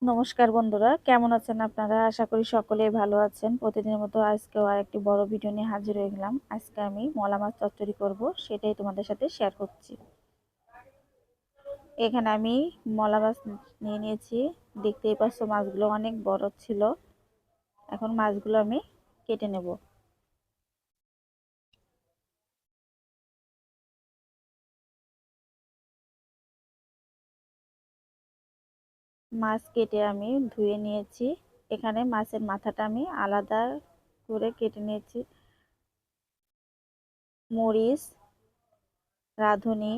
নমস্কার বন্ধুরা, কেমন আছেন আপনারা? আশা করি সকলেই ভালো আছেন। প্রতিদিনের মতো আজকেও আরেকটি বড় ভিডিও নিয়ে হাজির হয়ে গেলাম। আজকে আমি মলা মাছ চচ্চড়ি করব, সেটাই তোমাদের সাথে শেয়ার করছি। এখানে আমি মলা মাছ নিয়ে নিয়েছি। দেখতেই পাচ্ছ মাছগুলো অনেক বড় ছিল। এখন মাছগুলো আমি কেটে নেব। মাছ কেটে আমি ধুয়ে নিয়েছি। এখানে মাছের মাথাটা আমি আলাদা করে কেটে নিয়েছি। মরিচ, রাঁধুনি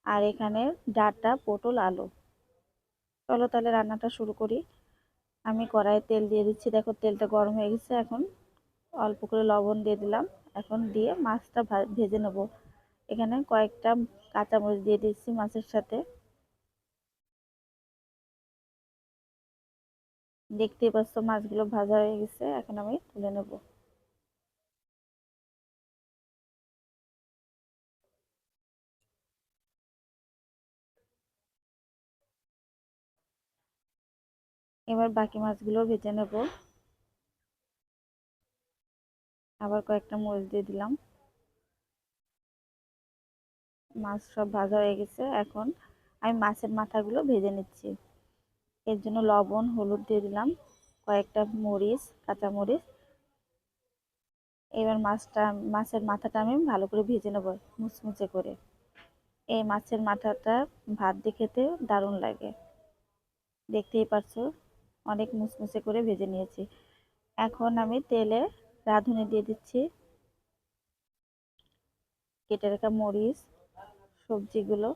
আর এখানে ডাঁটা, পটল, আলু। চলো তাহলে রান্নাটা শুরু করি। আমি কড়াইয়ে তেল দিয়ে দিচ্ছি। দেখো তেলটা গরম হয়ে গেছে। এখন অল্প করে লবণ দিয়ে দিলাম। এখন দিয়ে মাছটা ভেজে নেব। এখানে কয়েকটা কাঁচামরিচ দিয়ে দিচ্ছি মাছের সাথে। দেখতেই পাচ্ছ মাছগুলো ভাজা হয়ে গেছে। এখন আমি তুলে নেব। এবার বাকি মাছগুলো ভেজে নেব। আবার কয়েকটা মরিচ দিয়ে দিলাম। মাছ সব ভাজা হয়ে গেছে। এখন আমি মাছের মাথাগুলো ভেজে নিচ্ছি। এর জন্য লবণ, হলুদ দিয়ে দিলাম, কয়েকটা মরিচ, কাঁচা মরিচ। এবার মাছের মাথাটা আমি ভালো করে ভেজে নেব, মুচমুচে করে। এই মাছের মাথাটা ভাত দিয়ে খেতে দারুণ লাগে। দেখতেই পাচ্ছ অনেক মুচমুচে করে ভেজে নিয়েছি। এখন আমি তেলে রাঁধুনি দিয়ে দিচ্ছি, কেটে রাখা মরিচ, সবজিগুলো,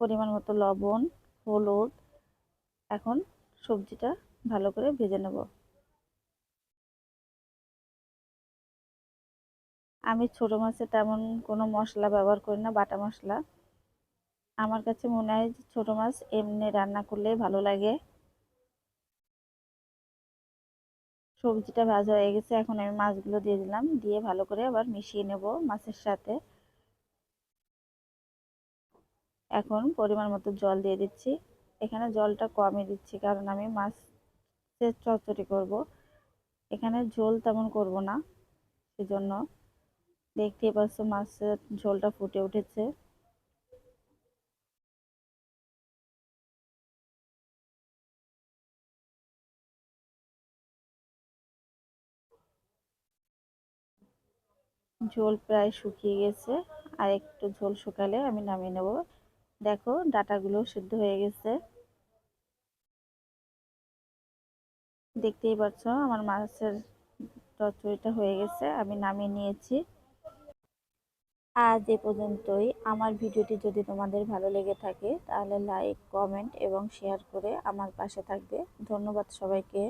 পরিমাণ মতো লবণ, হলুদ। এখন সবজিটা ভালো করে ভেজে নেব। আমি ছোট মাছে তেমন কোনো মশলা ব্যবহার করি না, বাটা মশলা। আমার কাছে মনে হয় যে ছোট মাছ এমনি রান্না করলে ভালো লাগে। সবজিটা ভাজা হয়ে গেছে। এখন আমি মাছগুলো দিয়ে দিলাম, দিয়ে ভালো করে আবার মিশিয়ে নেব মাছের সাথে। এখন পরিমাণ মতো জল দিয়ে দিচ্ছি। এখানে জলটা কমই দিচ্ছি, কারণ আমি মাছের চচ্চড়ি করব। এখানে ঝোল তেমন করব না, সেজন্য। দেখতেই পাচ্ছ মাছের ঝোলটা ফুটে উঠেছে। ঝোল প্রায় শুকিয়ে গেছে। আর একটু ঝোল শুকালে আমি নামিয়ে নেব। দেখো ডাঁটাগুলো সিদ্ধ হয়ে গেছে। দেখতেই পাচ্ছ আমার মাছের চচ্চড়িটা হয়ে গেছে, আমি নামিয়ে নিয়েছি। আজ এ পর্যন্তই। আমার ভিডিওটি যদি তোমাদের ভালো লেগে থাকে তাহলে লাইক, কমেন্ট এবং শেয়ার করে আমার পাশে থাকবে। ধন্যবাদ সবাইকে।